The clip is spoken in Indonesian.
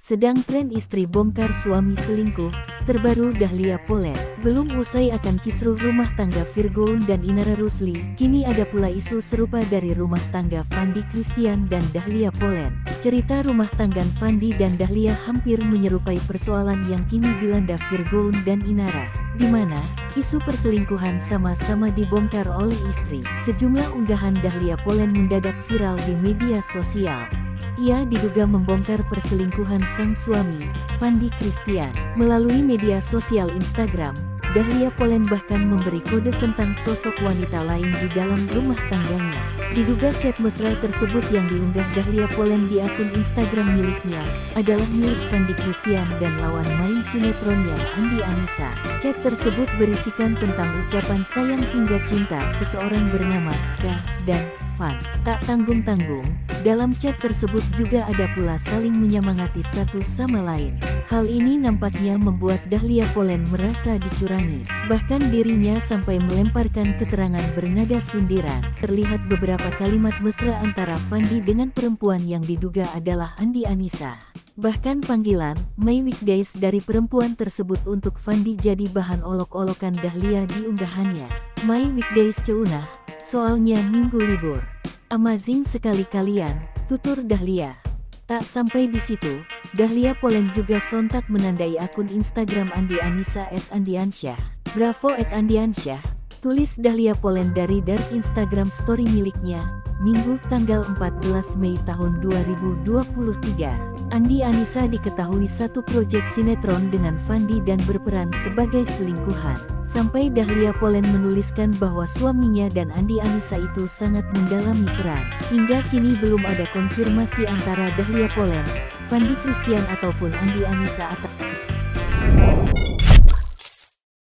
Sedang tren istri bongkar suami selingkuh, terbaru Dahlia Poland. Belum usai akan kisruh rumah tangga Virgoun dan Inara Rusli, kini ada pula isu serupa dari rumah tangga Fandi Christian dan Dahlia Poland. Cerita rumah tangga Fandi dan Dahlia hampir menyerupai persoalan yang kini dilanda Virgoun dan Inara, di mana isu perselingkuhan sama-sama dibongkar oleh istri. Sejumlah unggahan Dahlia Poland mendadak viral di media sosial. Ia diduga membongkar perselingkuhan sang suami, Fandi Christian. Melalui media sosial Instagram, Dahlia Poland bahkan memberi kode tentang sosok wanita lain di dalam rumah tangganya. Diduga chat mesra tersebut yang diunggah Dahlia Poland di akun Instagram miliknya adalah milik Fandi Christian dan lawan main sinetronnya Andi Anissa. Chat tersebut berisikan tentang ucapan sayang hingga cinta seseorang bernama K dan Fan. Tak tanggung-tanggung, dalam chat tersebut juga ada pula saling menyemangati satu sama lain. Hal ini nampaknya membuat Dahlia Poland merasa dicurangi. Bahkan dirinya sampai melemparkan keterangan bernada sindiran. Terlihat beberapa kalimat mesra antara Fandi dengan perempuan yang diduga adalah Andi Anissa. Bahkan panggilan My Weekdays dari perempuan tersebut untuk Fandi jadi bahan olok-olokan Dahlia di unggahannya. My Weekdays ceunah, soalnya minggu libur. Amazing sekali kalian, tutur Dahlia. Tak sampai di situ, Dahlia Poland juga sontak menandai akun Instagram Andi Anissa @andiansyah. Bravo @andiansyah, tulis Dahlia Poland dari dark Instagram story miliknya, Minggu tanggal 14 Mei tahun 2023. Andi Anissa diketahui satu proyek sinetron dengan Fandi dan berperan sebagai selingkuhan. Sampai Dahlia Poland menuliskan bahwa suaminya dan Andi Anissa itu sangat mendalami peran. Hingga kini belum ada konfirmasi antara Dahlia Poland, Fandi Christian ataupun Andi Anissa atas